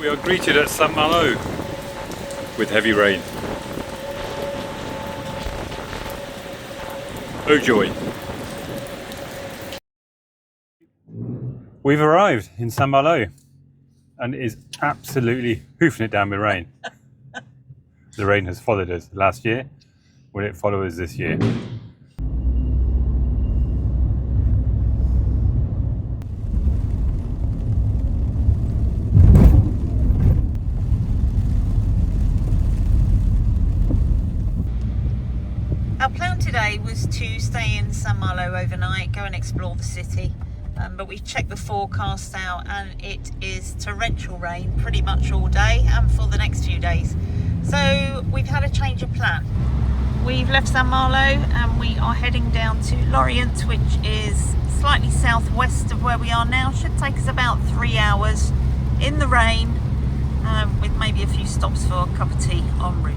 We are greeted at St Malo with heavy rain. Oh joy. We've arrived in St Malo and it is absolutely hoofing it down with rain. The rain has followed us last year. Will it follow us this year? Our plan today was to stay in St Malo overnight, go and explore the city, but we've checked the forecast out and it is torrential rain pretty much all day and for the next few days. So we've had a change of plan. We've left St Malo and we are heading down to Lorient, which is slightly southwest of where we are now. Should take us about 3 hours in the rain, with maybe a few stops for a cup of tea en route.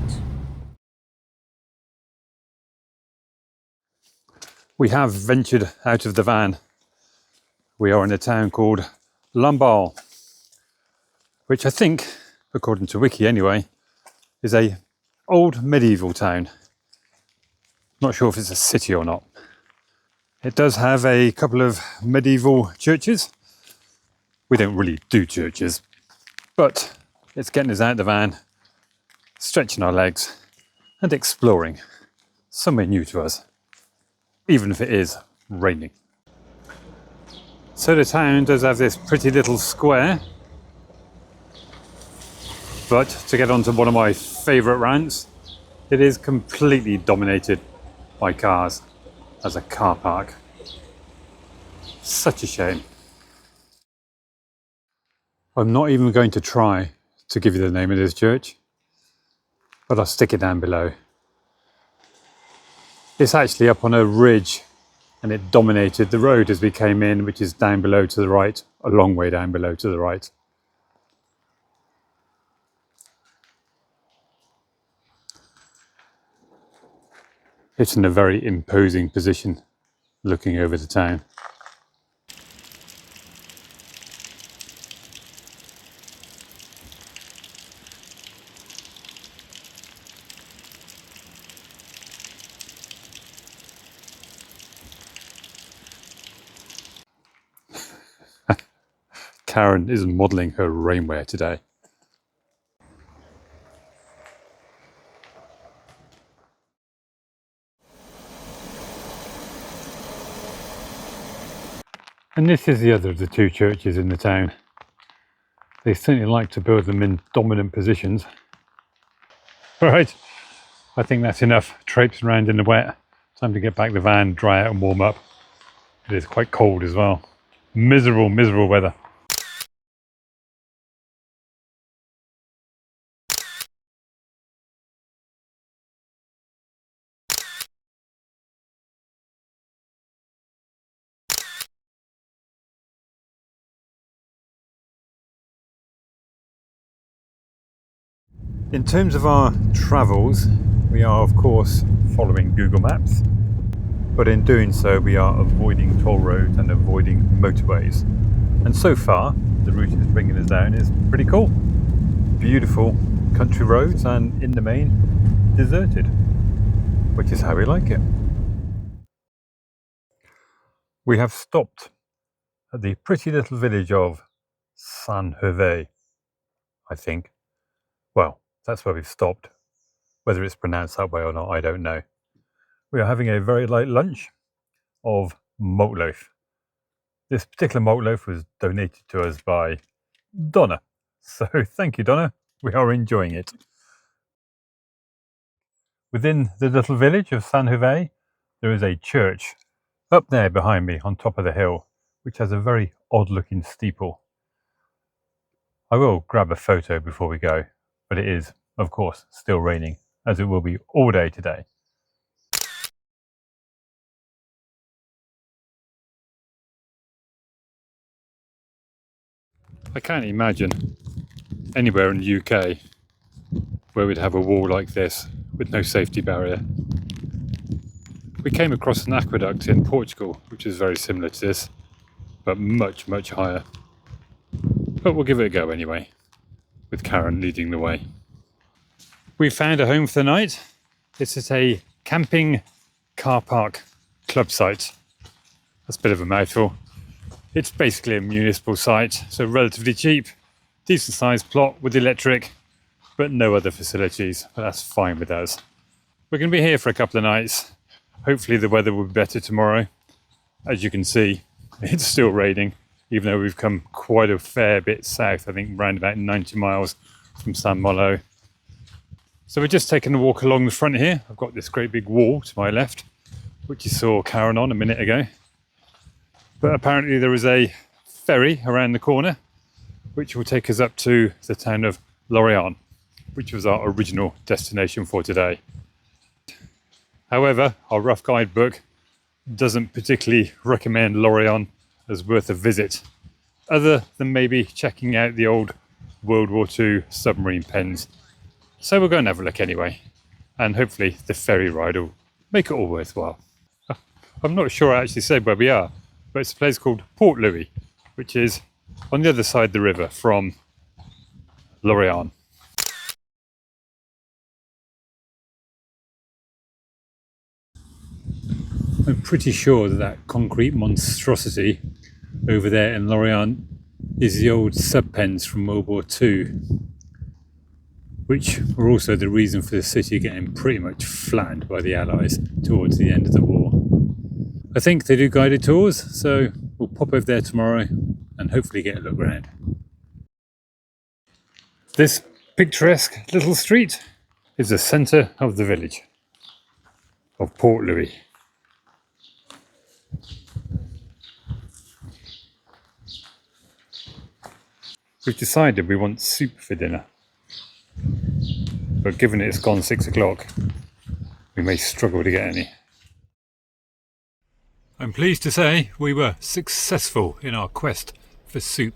We have ventured out of the van. We are in a town called Lamballe, which I think, according to Wiki anyway, is a old medieval town. Not sure if it's a city or not. It does have a couple of medieval churches. We don't really do churches, but it's getting us out of the van, stretching our legs and exploring somewhere new to us, even if it is raining. So the town does have this pretty little square, but to get onto one of my favourite rants, it is completely dominated by cars as a car park. Such a shame. I'm not even going to try to give you the name of this church, but I'll stick it down below. It's actually up on a ridge and it dominated the road as we came in, which is down below to the right, a long way down below to the right. It's in a very imposing position looking over the town. Karen is modelling her rainwear today. And this is the other of the two churches in the town. They certainly like to build them in dominant positions. Right, I think that's enough traipsing around in the wet. Time to get back the van, dry out and warm up. It is quite cold as well. Miserable, miserable weather. In terms of our travels, we are of course following Google Maps, but in doing so we are avoiding toll roads and avoiding motorways. And so far the route it's bringing us down is pretty cool. Beautiful country roads and in the main deserted, which is how we like it. We have stopped at the pretty little village of St Malo, I think. Well, that's where we've stopped. Whether it's pronounced that way or not, I don't know. We are having a very light lunch of malt loaf. This particular malt loaf was donated to us by Donna. So thank you, Donna. We are enjoying it. Within the little village of St Malo, there is a church up there behind me on top of the hill, which has a very odd looking steeple. I will grab a photo before we go, but it is, of course, still raining, as it will be all day today. I can't imagine anywhere in the UK where we'd have a wall like this with no safety barrier. We came across an aqueduct in Portugal, which is very similar to this, but much, much higher. But we'll give it a go anyway. with Karen leading the way. We found a home for the night. It's at a camping car park club site. That's a bit of a mouthful. It's basically a municipal site, so relatively cheap, decent sized plot with electric, but no other facilities. But that's fine with us. We're going to be here for a couple of nights. Hopefully the weather will be better tomorrow. As you can see, it's still raining, even though we've come quite a fair bit south, I think around about 90 miles from St Malo. So we're just taking a walk along the front here. I've got this great big wall to my left, which you saw Karen on a minute ago. But apparently there is a ferry around the corner, which will take us up to the town of Lorient, which was our original destination for today. However, our rough guidebook doesn't particularly recommend Lorient as worth a visit, other than maybe checking out the old World War II submarine pens. So we'll go and have a look anyway, and hopefully the ferry ride will make it all worthwhile. I'm not sure I actually said where we are, but it's a place called Port Louis, which is on the other side of the river from Lorient. I'm pretty sure that concrete monstrosity over there in Lorient is the old sub-pens from World War II, which were also the reason for the city getting pretty much flattened by the Allies towards the end of the war. I think they do guided tours, so we'll pop over there tomorrow and hopefully get a look around. This picturesque little street is the centre of the village of Port Louis. We've decided we want soup for dinner, but given it's gone 6 o'clock, we may struggle to get any. I'm pleased to say we were successful in our quest for soup.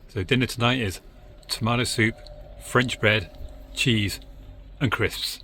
So dinner tonight is tomato soup, French bread, cheese and crisps.